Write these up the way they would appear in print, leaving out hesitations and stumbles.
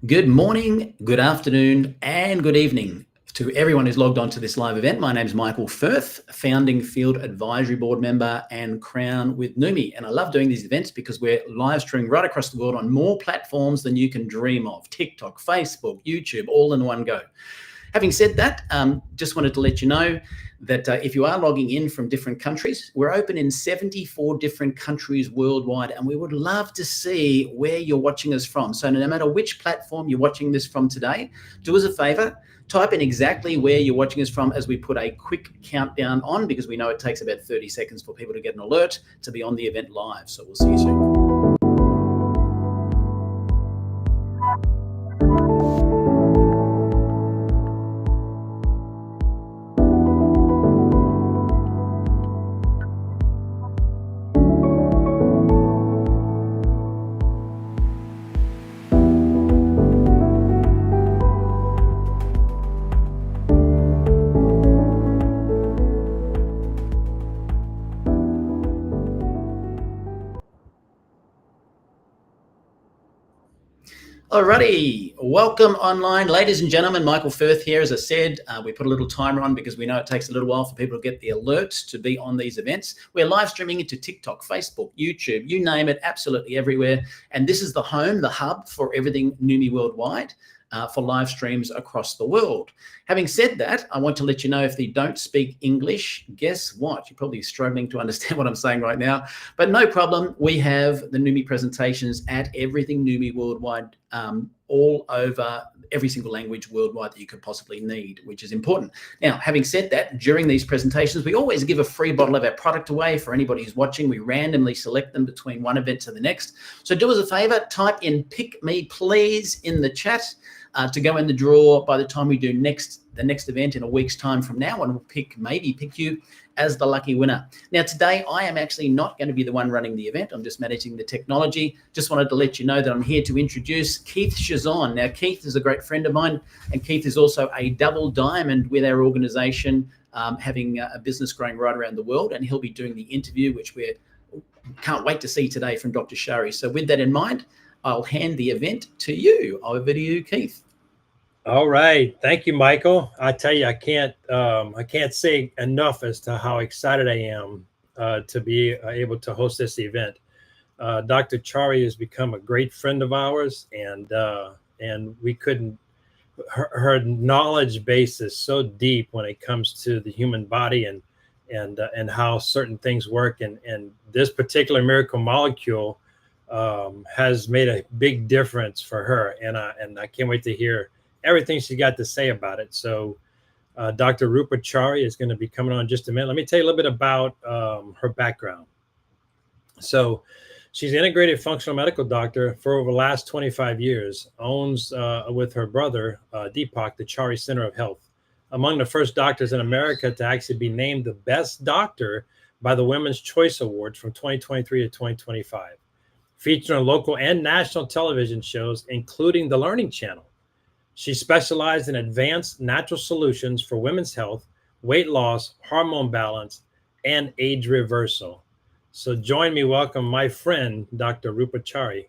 Good morning, good afternoon, and good evening to everyone who's logged on to this live event. My name is Michael Firth, founding Field Advisory Board member and Crown with Neumi. And I love doing these events because we're live streaming right across the world on more platforms than you can dream of. TikTok, Facebook, YouTube, all in one go. Having said that, just wanted to let you know that if you are logging in from different countries, we're open in 74 different countries worldwide, and we would love to see where you're watching us from. So no matter which platform you're watching this from today, do us a favor, type in exactly where you're watching us from as we put a quick countdown on, because we know it takes about 30 seconds for people to get an alert to be on the event live. So we'll see you soon. Alrighty, welcome online, ladies and gentlemen. Michael Firth here. As I said, we put a little timer on because we know it takes a little while for people to get the alerts to be on these events. We're live streaming into TikTok, Facebook, YouTube, you name it, absolutely everywhere. And this is the home, the hub for everything Neumi worldwide. For live streams across the world. Having said that, I want to let you know if you don't speak English, guess what? You're probably struggling to understand what I'm saying right now, but no problem. We have the Neumi presentations at everything Neumi worldwide, all over every single language worldwide that you could possibly need, which is important. Now, having said that, during these presentations, we always give a free bottle of our product away for anybody who's watching. We randomly select them between one event to the next. So do us a favor, type in "pick me please" in the chat to go in the draw by the time we do the next event in a week's time from now, and we'll maybe pick you as the lucky winner. Now, today, I am actually not going to be the one running the event. I'm just managing the technology. Just wanted to let you know that I'm here to introduce Keith Chazon. Now, Keith is a great friend of mine, and Keith is also a double diamond with our organization, having a business growing right around the world, and he'll be doing the interview, which we can't wait to see today from Dr. Chari. So with that in mind, I'll hand the event to you. Over to you, Keith. All right. Thank you, Michael. I tell you, I can't say enough as to how excited I am to be able to host this event. Dr. Chari has become a great friend of ours, and we couldn't. Her knowledge base is so deep when it comes to the human body and how certain things work. And this particular miracle molecule has made a big difference for her. And I can't wait to hear everything she got to say about it. So Dr. Roopa Chari is going to be coming on in just a minute. Let me tell you a little bit about her background. So she's an integrated functional medical doctor for over the last 25 years, owns with her brother, Deepak, the Chari Center of Health, among the first doctors in America to actually be named the best doctor by the Women's Choice Awards from 2023 to 2025, featured on local and national television shows, including the Learning Channel. She specialized in advanced natural solutions for women's health, weight loss, hormone balance, and age reversal. So join me, welcome my friend, Dr. Roopa Chari.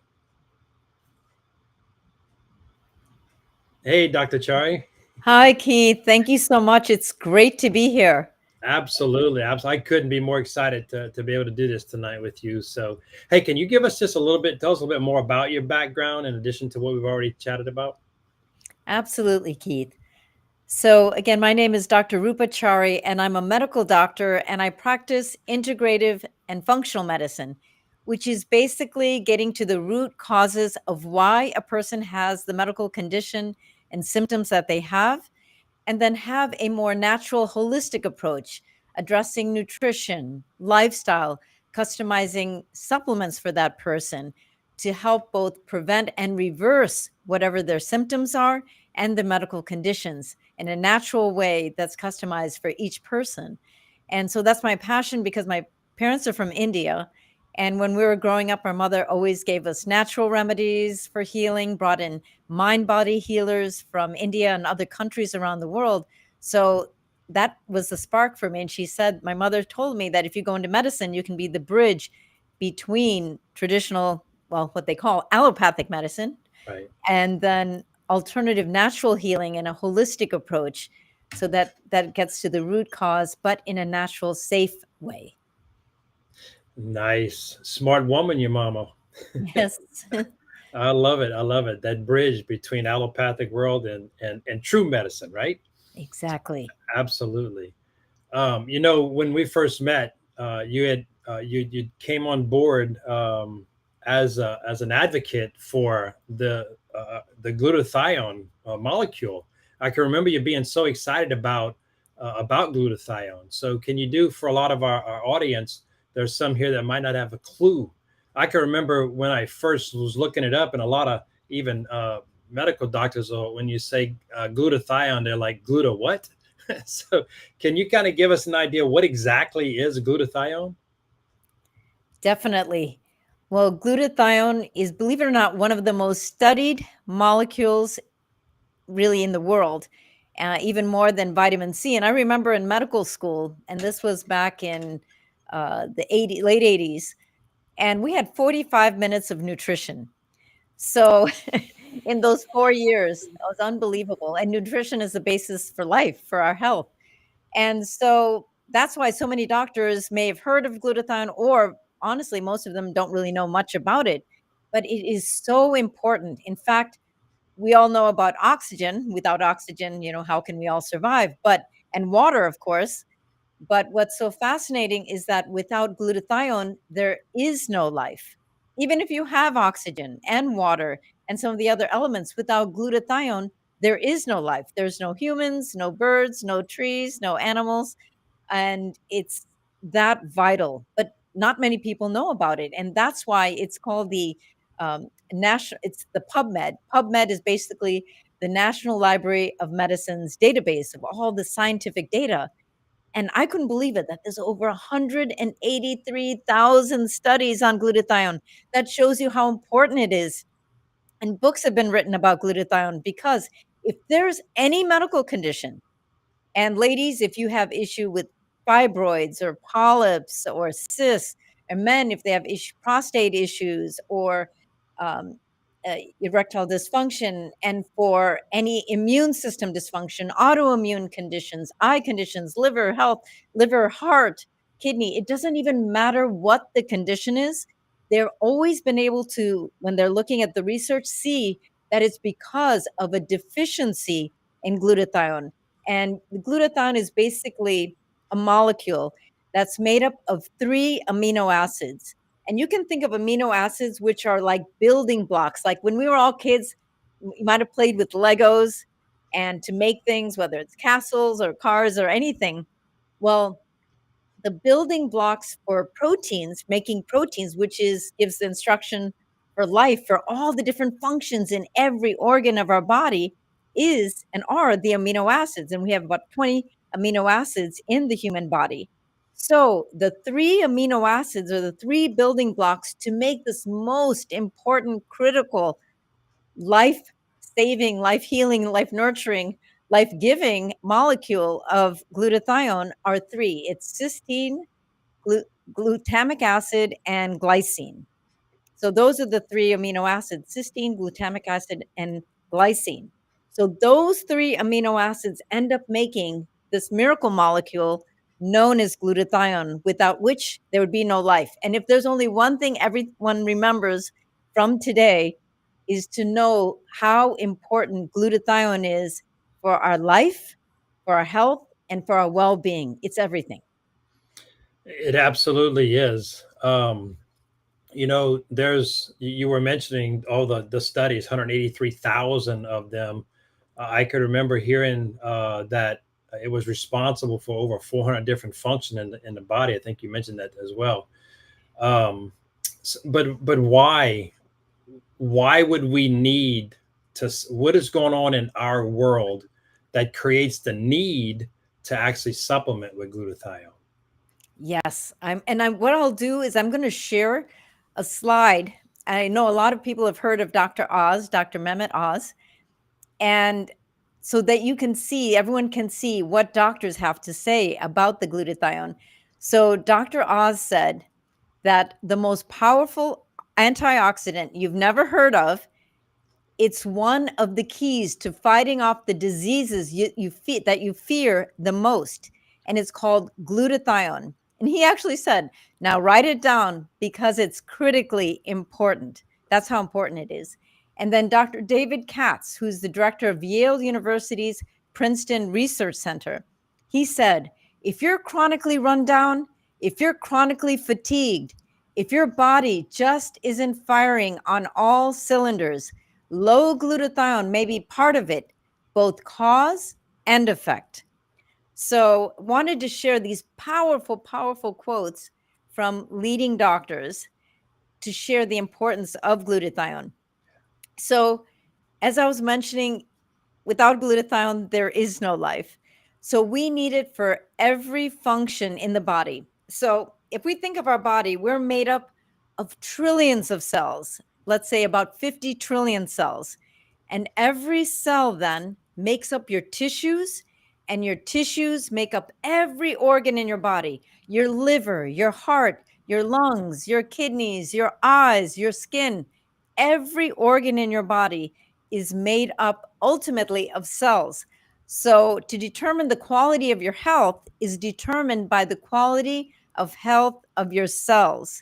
Hey, Dr. Chari. Hi, Keith. Thank you so much. It's great to be here. Absolutely. I couldn't be more excited to be able to do this tonight with you. So, hey, can you give us just tell us a little bit more about your background in addition to what we've already chatted about? Absolutely, Keith. So again, my name is Dr. Roopa Chari, and I'm a medical doctor, and I practice integrative and functional medicine, which is basically getting to the root causes of why a person has the medical condition and symptoms that they have, and then have a more natural, holistic approach, addressing nutrition, lifestyle, customizing supplements for that person to help both prevent and reverse whatever their symptoms are and the medical conditions in a natural way that's customized for each person. And so that's my passion, because my parents are from India. And when we were growing up, our mother always gave us natural remedies for healing, brought in mind-body healers from India and other countries around the world. So that was the spark for me. And she said, my mother told me that if you go into medicine, you can be the bridge between traditional, well, what they call allopathic medicine, Right. and then alternative natural healing and a holistic approach, so that gets to the root cause, but in a natural, safe way. Nice. Smart woman, your mama. Yes. I love it. I love it. That bridge between allopathic world and true medicine, right? Exactly. Absolutely. When we first met, you came on board as an advocate for the glutathione molecule. I can remember you being so excited about glutathione. So, can you do for a lot of our audience? There's some here that might not have a clue. I can remember when I first was looking it up, and a lot of even medical doctors, when you say glutathione, they're like, "Gluta what?" So, can you kind of give us an idea what exactly is glutathione? Definitely. Well, glutathione is, believe it or not, one of the most studied molecules really in the world, even more than vitamin C. And I remember in medical school, and this was back in the late 80s, and we had 45 minutes of nutrition. So in those 4 years, it was unbelievable. And nutrition is the basis for life, for our health. And so that's why so many doctors may have heard of glutathione, or honestly, most of them don't really know much about it. But it is so important. In fact, we all know about oxygen. Without oxygen, how can we all survive? And water, of course. But what's so fascinating is that without glutathione, there is no life. Even if you have oxygen and water and some of the other elements, without glutathione, there is no life. There's no humans, no birds, no trees, no animals. And it's that vital. But not many people know about it. And that's why it's called the national, it's the PubMed. PubMed is basically the National Library of Medicine's database of all the scientific data. And I couldn't believe it that there's over 183,000 studies on glutathione. That shows you how important it is. And books have been written about glutathione, because if there's any medical condition, and ladies, if you have issue with fibroids or polyps or cysts, and men, if they have prostate issues or um, erectile dysfunction, and for any immune system dysfunction, autoimmune conditions, eye conditions, liver health, liver, heart, kidney, it doesn't even matter what the condition is. They've always been able to, when they're looking at the research, see that it's because of a deficiency in glutathione. And the glutathione is basically a molecule that's made up of 3 amino acids. And you can think of amino acids, which are like building blocks. Like when we were all kids, you might have played with Legos, and to make things, whether it's castles or cars or anything. Well, the building blocks for proteins, making proteins, which gives the instruction for life, for all the different functions in every organ of our body, is and are the amino acids. And we have about 20 amino acids in the human body. So the 3 amino acids are the 3 building blocks to make this most important, critical, life saving, life healing, life nurturing, life giving molecule of glutathione are 3. It's cysteine, glutamic acid, and glycine. So those are the 3 amino acids: cysteine, glutamic acid, and glycine. So those 3 amino acids end up making this miracle molecule known as glutathione, without which there would be no life. And if there's only one thing everyone remembers from today, is to know how important glutathione is for our life, for our health, and for our well-being. It's everything. It absolutely is. There's you were mentioning all the studies, 183,000 of them. I could remember hearing that it was responsible for over 400 different functions in the body. I think you mentioned that as well. But why would we need to? What is going on in our world that creates the need to actually supplement with glutathione? Yes, what I'll do is I'm going to share a slide. I know a lot of people have heard of Dr. Oz, Dr. Mehmet Oz, and so that you can see, everyone can see what doctors have to say about the glutathione. So Dr. Oz said that the most powerful antioxidant you've never heard of It's one of the keys to fighting off the diseases that you fear the most. And it's called glutathione. And he actually said, now write it down because it's critically important. That's how important it is. And then Dr. David Katz, who's the director of Yale University's Princeton Research Center, he said, if you're chronically run down, if you're chronically fatigued, if your body just isn't firing on all cylinders, low glutathione may be part of it, both cause and effect. So wanted to share these powerful, powerful quotes from leading doctors to share the importance of glutathione. So as I was mentioning, without glutathione, there is no life. So we need it for every function in the body. So if we think of our body, we're made up of trillions of cells, let's say about 50 trillion cells. And every cell then makes up your tissues, and your tissues make up every organ in your body, your liver, your heart, your lungs, your kidneys, your eyes, your skin. Every organ in your body is made up ultimately of cells. So to determine the quality of your health is determined by the quality of health of your cells.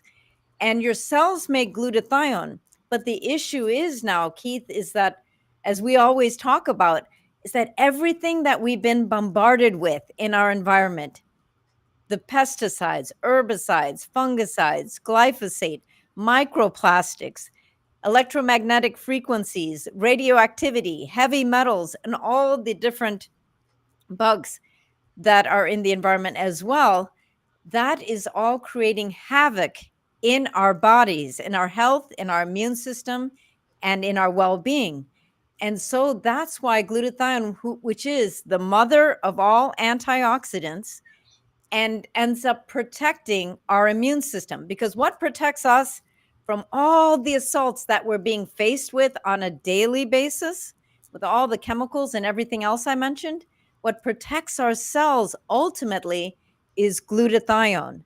And your cells make glutathione. But the issue is now, Keith, is that, as we always talk about, is that everything that we've been bombarded with in our environment, the pesticides, herbicides, fungicides, glyphosate, microplastics, electromagnetic frequencies, radioactivity, heavy metals, and all the different bugs that are in the environment as well, that is all creating havoc in our bodies, in our health, in our immune system, and in our well-being. And so that's why glutathione, which is the mother of all antioxidants, and ends up protecting our immune system. Because what protects us from all the assaults that we're being faced with on a daily basis, with all the chemicals and everything else I mentioned, what protects our cells ultimately is glutathione.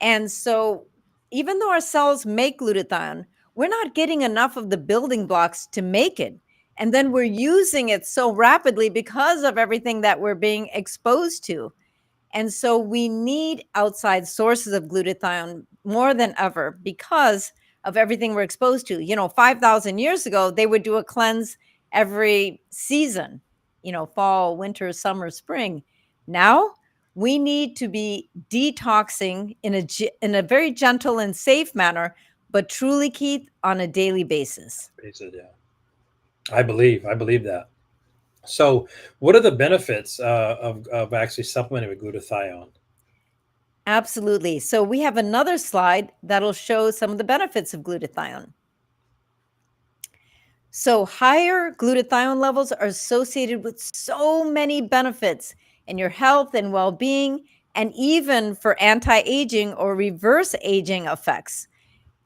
And so even though our cells make glutathione, we're not getting enough of the building blocks to make it. And then we're using it so rapidly because of everything that we're being exposed to. And so we need outside sources of glutathione more than ever because of everything we're exposed to. 5,000 years ago, they would do a cleanse every season, fall, winter, summer, spring. Now we need to be detoxing in a very gentle and safe manner, but truly, Keith, on a daily basis. Yeah. I believe that. So what are the benefits of actually supplementing with glutathione? Absolutely. So we have another slide that'll show some of the benefits of glutathione. So higher glutathione levels are associated with so many benefits in your health and well-being, and even for anti-aging or reverse aging effects.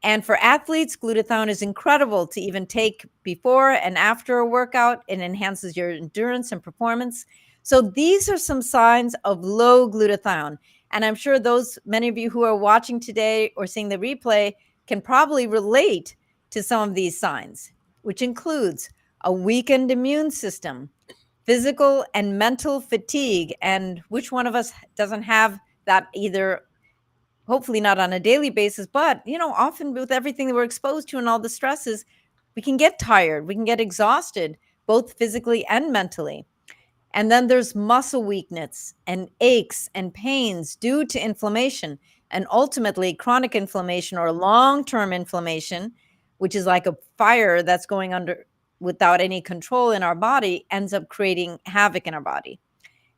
And for athletes, glutathione is incredible to even take before and after a workout. It enhances your endurance and performance. So these are some signs of low glutathione. And I'm sure many of you who are watching today or seeing the replay can probably relate to some of these signs, which includes a weakened immune system, physical and mental fatigue. And which one of us doesn't have that either? Hopefully not on a daily basis, but often with everything that we're exposed to and all the stresses, we can get tired, we can get exhausted, both physically and mentally. And then there's muscle weakness and aches and pains due to inflammation, and ultimately chronic inflammation or long-term inflammation, which is like a fire that's going under without any control in our body, ends up creating havoc in our body.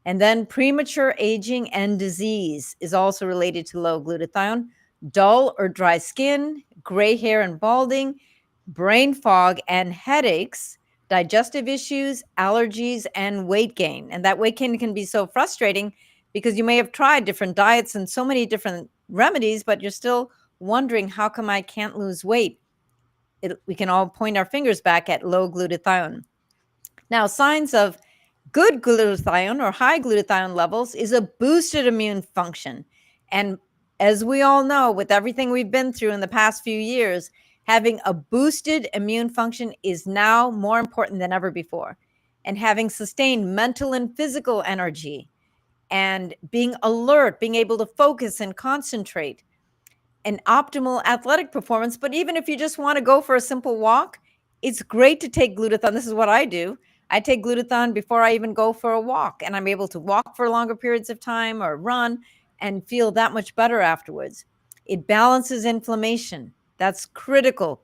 And then premature aging and disease is also related to low glutathione. Dull or dry skin, gray hair and balding, brain fog and headaches, digestive issues, allergies, and weight gain. And that weight gain can be so frustrating because you may have tried different diets and so many different remedies, but you're still wondering, how come I can't lose weight? We can all point our fingers back at low glutathione. Now, signs of good glutathione or high glutathione levels is a boosted immune function. And as we all know, with everything we've been through in the past few years, Having a boosted immune function is now more important than ever before. And having sustained mental and physical energy and being alert, being able to focus and concentrate, and optimal athletic performance. But even if you just want to go for a simple walk, it's great to take glutathione. This is what I do. I take glutathione before I even go for a walk, and I'm able to walk for longer periods of time or run and feel that much better afterwards. It balances inflammation. That's critical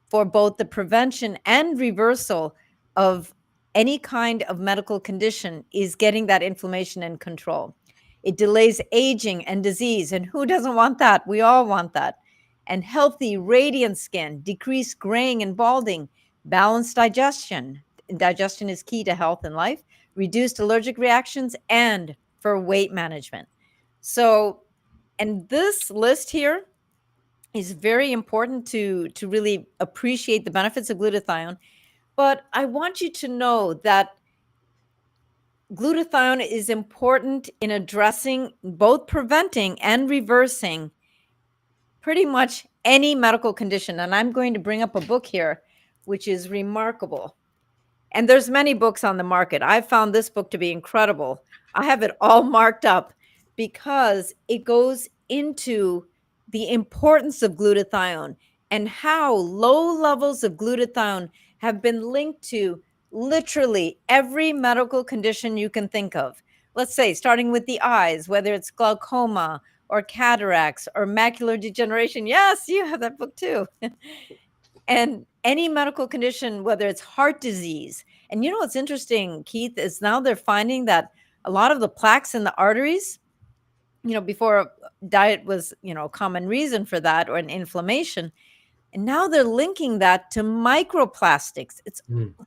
for both the prevention and reversal of any kind of medical condition, is getting that inflammation in control. It delays aging and disease. And who doesn't want that? We all want that. And healthy, radiant skin, decreased graying and balding, balanced digestion. Digestion is key to health and life, reduced allergic reactions, and for weight management. So, and this list here is very important to really appreciate the benefits of glutathione. But I want you to know that glutathione is important in addressing, both preventing and reversing pretty much any medical condition. And I'm going to bring up a book here, which is remarkable. And there's many books on the market. I've found this book to be incredible. I have it all marked up because it goes into the importance of glutathione and how low levels of glutathione have been linked to literally every medical condition you can think of. Let's say, starting with the eyes, whether it's glaucoma or cataracts or macular degeneration. Yes, you have that book too. And any medical condition, whether it's heart disease. And you know what's interesting, Keith, is now they're finding that a lot of the plaques in the arteries, before diet was, a common reason for that, or an inflammation. And now they're linking that to microplastics.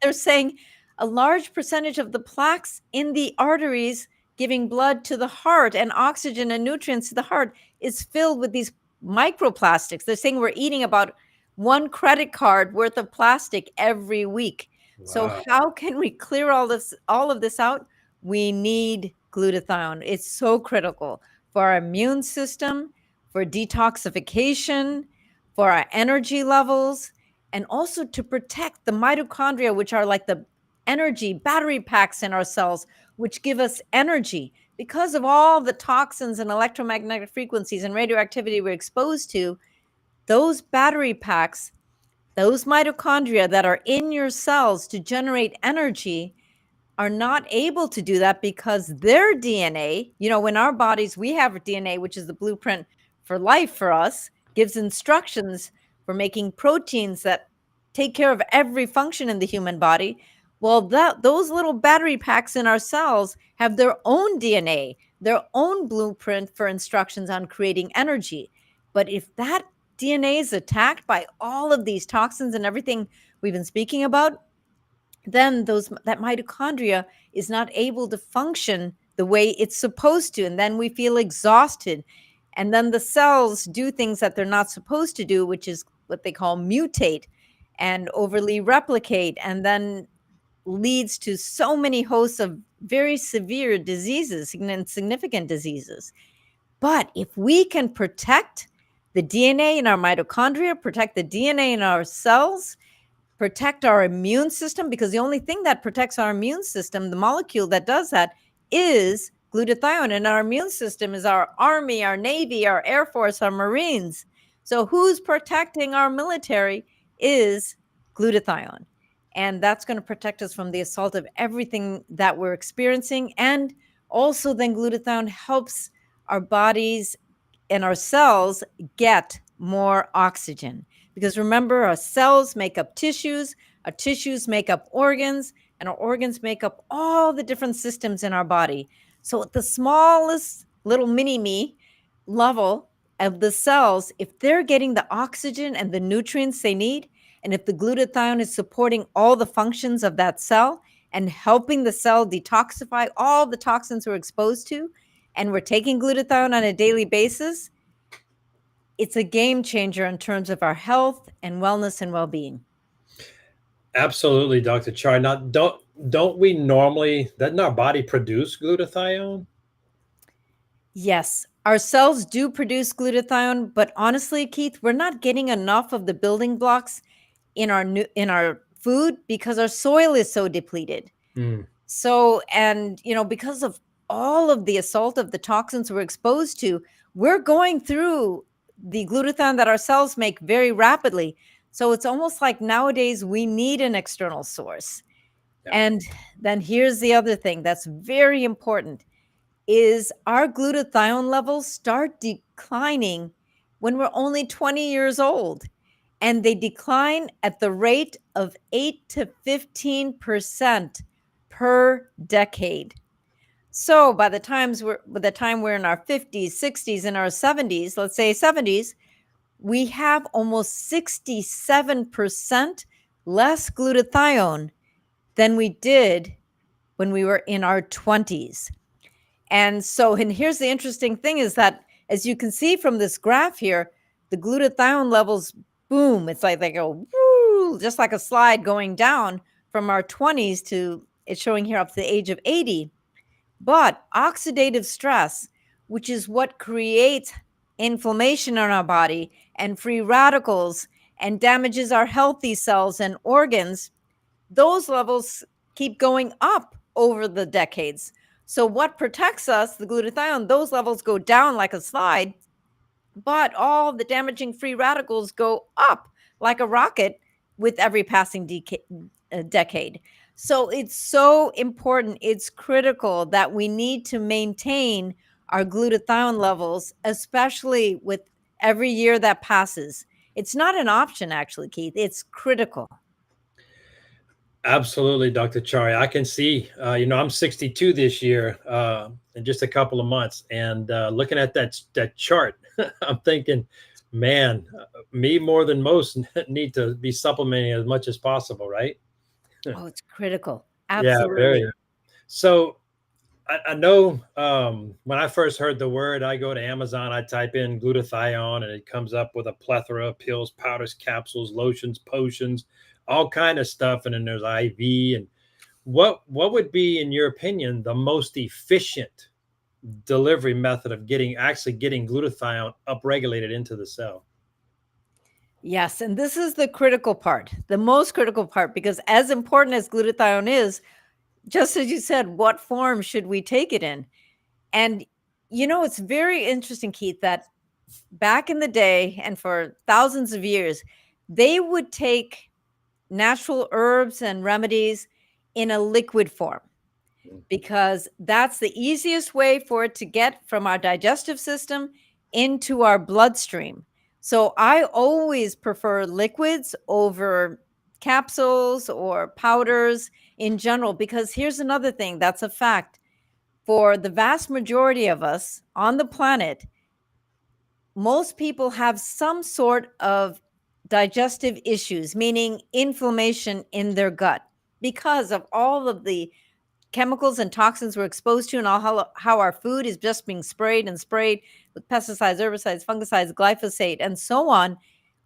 They're saying a large percentage of the plaques in the arteries giving blood to the heart and oxygen and nutrients to the heart is filled with these microplastics. They're saying we're eating about one credit card worth of plastic every week. Wow. So how can we clear all of this out? We need glutathione. It's so critical for our immune system, for detoxification, for our energy levels, and also to protect the mitochondria, which are like the energy battery packs in our cells, which give us energy. Because of all the toxins and electromagnetic frequencies and radioactivity we're exposed to, those battery packs, those mitochondria that are in your cells to generate energy, are not able to do that because their DNA, in our bodies, we have DNA, which is the blueprint for life for us, gives instructions for making proteins that take care of every function in the human body. Well, those little battery packs in our cells have their own DNA, their own blueprint for instructions on creating energy. But if that DNA is attacked by all of these toxins and everything we've been speaking about, then that mitochondria is not able to function the way it's supposed to. And then we feel exhausted. And then the cells do things that they're not supposed to do, which is what they call mutate and overly replicate, and then leads to so many hosts of very severe diseases, significant diseases. But if we can protect the DNA in our mitochondria, protect the DNA in our cells, protect our immune system, because the only thing that protects our immune system, the molecule that does that, is glutathione. And our immune system is our Army, our Navy, our Air Force, our Marines. So who's protecting our military is glutathione. And that's going to protect us from the assault of everything that we're experiencing. And also then glutathione helps our bodies and our cells get more oxygen. Because remember, our cells make up tissues, our tissues make up organs, and our organs make up all the different systems in our body. So at the smallest little mini-me level of the cells, if they're getting the oxygen and the nutrients they need, and if the glutathione is supporting all the functions of that cell and helping the cell detoxify all the toxins we're exposed to, and we're taking glutathione on a daily basis, it's a game changer in terms of our health and wellness and well-being. Absolutely, Dr. Chari. Now, don't we normally, doesn't our body produce glutathione? Yes, Our cells do produce glutathione, but honestly, Keith, we're not getting enough of the building blocks in our food because our soil is so depleted. So, and because of all of the assault of the toxins we're exposed to, we're going through the glutathione that our cells make very rapidly. So it's almost like nowadays we need an external source. Yeah. And then here's the other thing that's very important is our glutathione levels start declining when we're only 20 years old. And they decline at the rate of 8 to 15% per decade. So by the time we're in our 50s, 60s, and our 70s, let's say 70s, we have almost 67% less glutathione than we did when we were in our 20s. And here's the interesting thing is that, as you can see from this graph here, the glutathione levels, boom, it's like they go, woo, just like a slide going down from our 20s to, it's showing here up to the age of 80. But oxidative stress, which is what creates inflammation in our body and free radicals and damages our healthy cells and organs, those levels keep going up over the decades. So what protects us, the glutathione, those levels go down like a slide, but all the damaging free radicals go up like a rocket with every passing decade. So it's so important, it's critical that we need to maintain our glutathione levels, especially with every year that passes. It's not an option, actually, Keith. It's critical. Absolutely, Dr. Chari. I can see, I'm 62 this year in just a couple of months. And looking at that chart, I'm thinking, man, me more than most need to be supplementing as much as possible, right? Oh, it's critical. Absolutely. Yeah, very. So I know when I first heard the word, I go to Amazon, I type in glutathione, and it comes up with a plethora of pills, powders, capsules, lotions, potions, all kind of stuff. And then there's IV. And what would be, in your opinion, the most efficient delivery method of getting glutathione upregulated into the cell? Yes, and this is the critical part, the most critical part, because as important as glutathione is, just as you said, what form should we take it in? And, it's very interesting, Keith, that back in the day and for thousands of years, they would take natural herbs and remedies in a liquid form because that's the easiest way for it to get from our digestive system into our bloodstream. So I always prefer liquids over capsules or powders in general, because here's another thing that's a fact. For the vast majority of us on the planet, most people have some sort of digestive issues, meaning inflammation in their gut because of all of the chemicals and toxins we're exposed to and how our food is just being sprayed and sprayed with pesticides, herbicides, fungicides, glyphosate, and so on.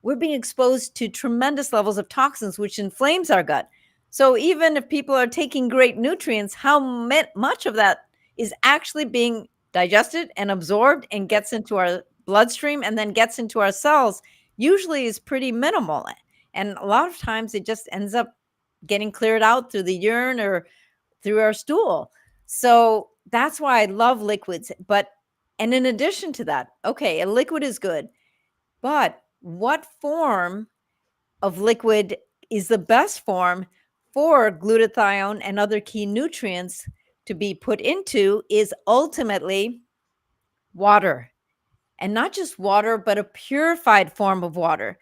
We're being exposed to tremendous levels of toxins, which inflames our gut. So even if people are taking great nutrients, how much of that is actually being digested and absorbed and gets into our bloodstream and then gets into our cells usually is pretty minimal. And a lot of times it just ends up getting cleared out through the urine or through our stool. So that's why I love liquids. And in addition to that, okay, a liquid is good, but what form of liquid is the best form for glutathione and other key nutrients to be put into is ultimately water. And not just water, but a purified form of water,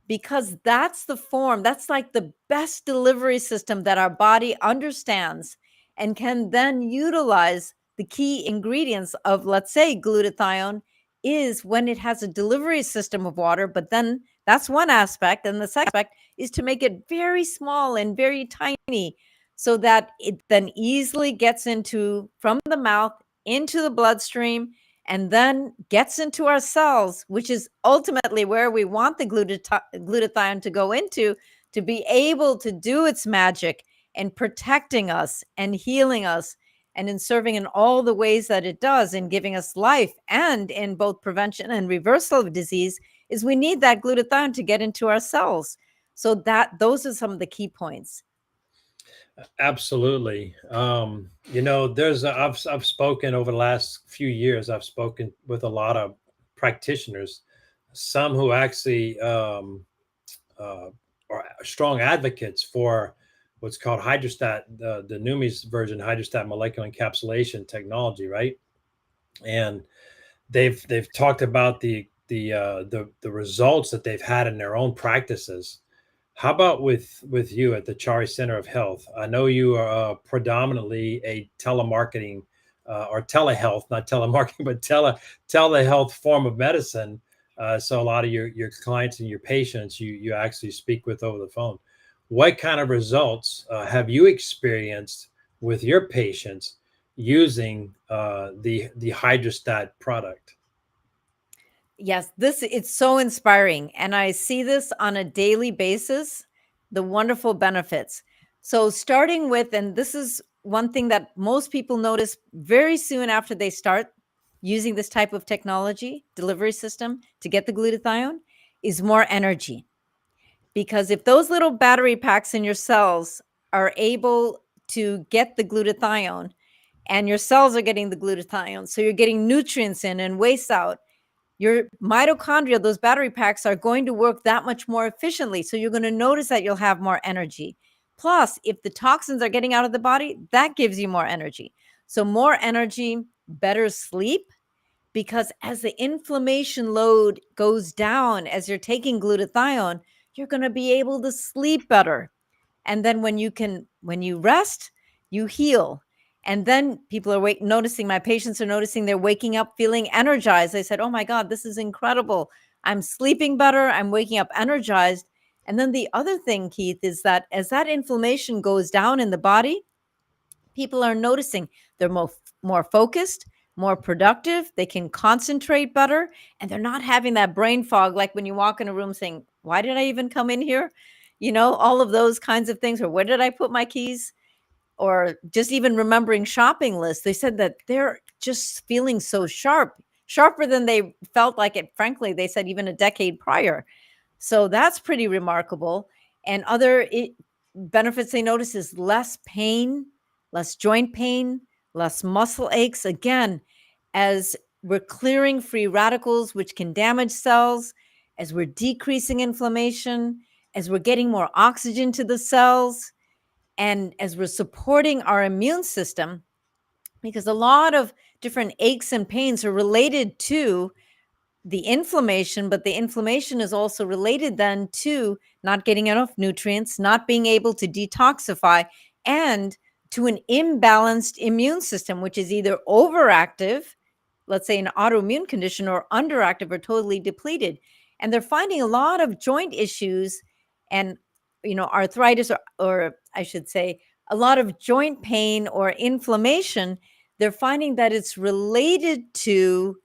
because that's the form, that's like the best delivery system that our body understands and can then utilize the key ingredients of, let's say, glutathione is when it has a delivery system of water. But then that's one aspect. And the second aspect is to make it very small and very tiny so that it then easily gets from the mouth into the bloodstream and then gets into our cells, which is ultimately where we want the glutathione to go into, to be able to do its magic and protecting us and healing us and in serving in all the ways that it does in giving us life and in both prevention and reversal of disease is we need that glutathione to get into our cells. So those are some of the key points. Absolutely. I've spoken over the last few years. I've spoken with a lot of practitioners, some who actually are strong advocates for what's called HydraStat, the Neumi's version, HydraStat molecular encapsulation technology, right? And they've talked about the results that they've had in their own practices. How about with you at the Chari Center of Health? I know you are predominantly a telemarketing or telehealth, not telemarketing, but telehealth form of medicine. So a lot of your clients and your patients you actually speak with over the phone. What kind of results have you experienced with your patients using the HydraStat product? Yes, it's so inspiring. And I see this on a daily basis, the wonderful benefits. So starting with, and this is one thing that most people notice very soon after they start using this type of technology, delivery system to get the glutathione, is more energy. Because if those little battery packs in your cells are able to get the glutathione and your cells are getting the glutathione, so you're getting nutrients in and waste out, your mitochondria, those battery packs, are going to work that much more efficiently. So you're going to notice that you'll have more energy. Plus, if the toxins are getting out of the body, that gives you more energy. So more energy, better sleep, because as the inflammation load goes down, as you're taking glutathione, you're going to be able to sleep better. And then when you rest, you heal. And then people are noticing, my patients are noticing they're waking up feeling energized. They said, oh my God, this is incredible. I'm sleeping better. I'm waking up energized. And then the other thing, Keith, is that as that inflammation goes down in the body, people are noticing they're more focused, more productive. They can concentrate better, and they're not having that brain fog like when you walk in a room saying, why did I even come in here? All of those kinds of things, or where did I put my keys? Or just even remembering shopping lists. They said that they're just feeling so sharper than they felt like it, frankly, they said even a decade prior. So that's pretty remarkable. And other benefits they notice is less pain, less joint pain, less muscle aches. Again, as we're clearing free radicals, which can damage cells, as we're decreasing inflammation, as we're getting more oxygen to the cells, and as we're supporting our immune system, because a lot of different aches and pains are related to the inflammation, but the inflammation is also related then to not getting enough nutrients, not being able to detoxify, and to an imbalanced immune system, which is either overactive, let's say an autoimmune condition, or underactive or totally depleted. And they're finding a lot of joint issues and arthritis, or I should say a lot of joint pain or inflammation. They're finding that it's related to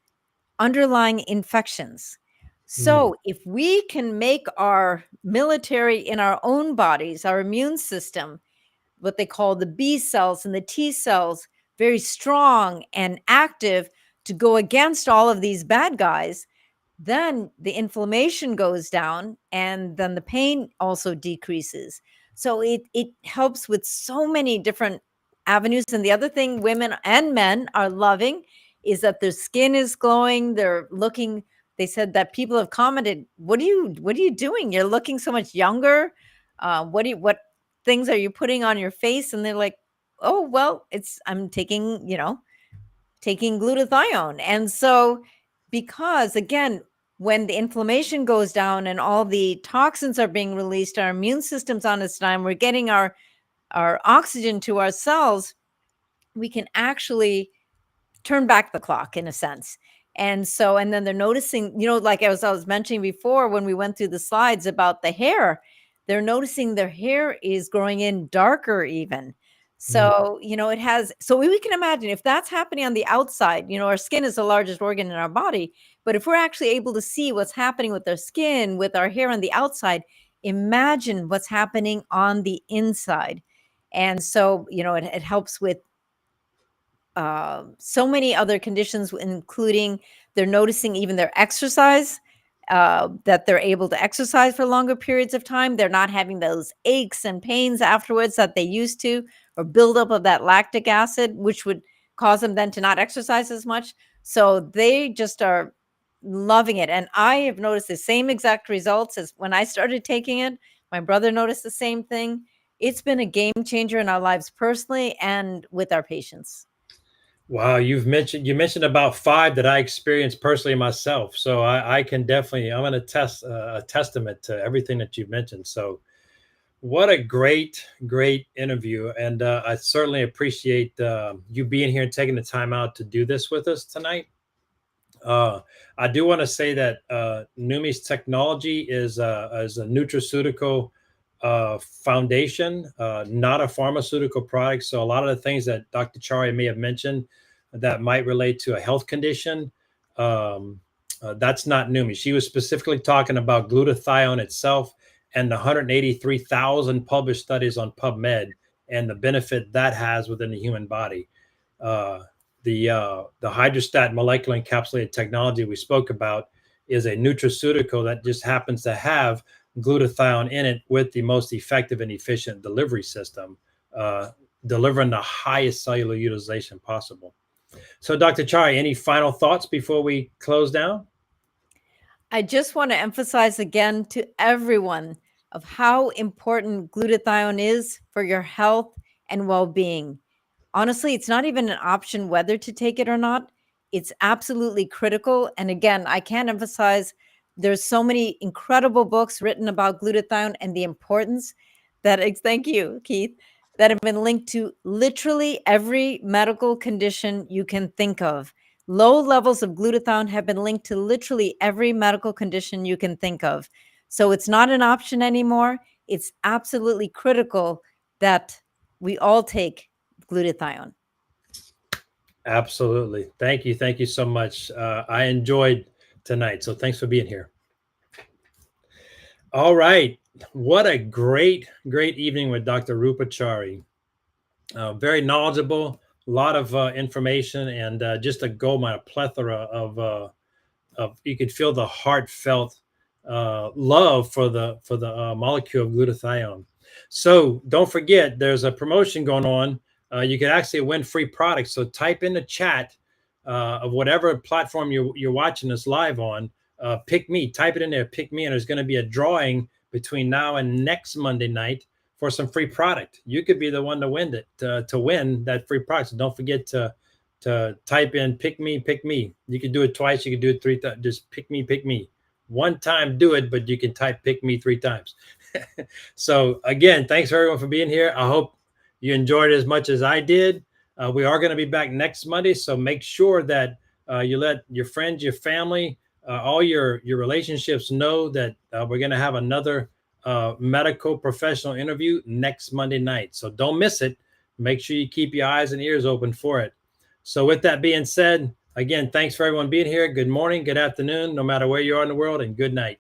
underlying infections. So if we can make our military in our own bodies, our immune system, what they call the B cells and the T cells, very strong and active to go against all of these bad guys, then the inflammation goes down and then the pain also decreases. So it helps with so many different avenues. And the other thing women and men are loving is that their skin is glowing. They're looking, they said that people have commented, what are you doing? You're looking so much younger. What things are you putting on your face? And they're like, oh, well, I'm taking glutathione. And so, because again, when the inflammation goes down and all the toxins are being released, our immune system's on its dime, we're getting our oxygen to our cells, we can actually turn back the clock in a sense. And so, and then they're noticing, like I was mentioning before when we went through the slides about the hair, they're noticing their hair is growing in darker even. So, it has, so we can imagine if that's happening on the outside, our skin is the largest organ in our body. But if we're actually able to see what's happening with our skin, with our hair on the outside, imagine what's happening on the inside. And so, it helps with so many other conditions, including they're noticing even their exercise, that they're able to exercise for longer periods of time. They're not having those aches and pains afterwards that they used to, or buildup of that lactic acid, which would cause them then to not exercise as much. So they just are loving it. And I have noticed the same exact results as when I started taking it. My brother noticed the same thing. It's been a game changer in our lives personally and with our patients. Wow, you mentioned about 5 that I experienced personally myself. So I can definitely, I'm going to test a testament to everything that you've mentioned. So what a great interview, and I certainly appreciate you being here and taking the time out to do this with us tonight. I do want to say that Neumi's technology is a nutraceutical foundation, not a pharmaceutical product. So a lot of the things that Dr. Chari may have mentioned that might relate to a health condition, that's not Neumi. She was specifically talking about glutathione itself and the 183,000 published studies on PubMed and the benefit that has within the human body. The HydraStat molecular encapsulated technology we spoke about is a nutraceutical that just happens to have glutathione in it with the most effective and efficient delivery system, delivering the highest cellular utilization possible. So, Dr. Chari, any final thoughts before we close down? I just want to emphasize again to everyone of how important glutathione is for your health and well-being. Honestly, it's not even an option whether to take it or not. It's absolutely critical. And again, I can't emphasize there's so many incredible books written about glutathione and the importance that, thank you, Keith, that have been linked to literally every medical condition you can think of. Low levels of glutathione have been linked to literally every medical condition you can think of. So it's not an option anymore. It's absolutely critical that we all take glutathione. Absolutely. Thank you. Thank you so much. I enjoyed tonight. So thanks for being here. All right. What a great evening with Dr. Roopa Chari. Very knowledgeable, a lot of information, and just a goldmine, a plethora of you could feel the heartfelt love for the molecule of glutathione. So don't forget, there's a promotion going on. You can actually win free products. So type in the chat of whatever platform you're watching this live on. Pick me. Type it in there. Pick me, and there's going to be a drawing between now and next Monday night for some free product. You could be the one to win it, to win that free product. So don't forget to type in pick me, pick me. You can do it twice. You can do it 3 times. Just pick me, pick me. One time, do it, but you can type pick me 3 times. So again, thanks for everyone for being here. I hope you enjoyed it as much as I did. We are going to be back next Monday. So make sure that you let your friends, your family, all your relationships know that we're going to have another medical professional interview next Monday night. So don't miss it. Make sure you keep your eyes and ears open for it. So with that being said, again, thanks for everyone being here. Good morning, good afternoon, no matter where you are in the world, and good night.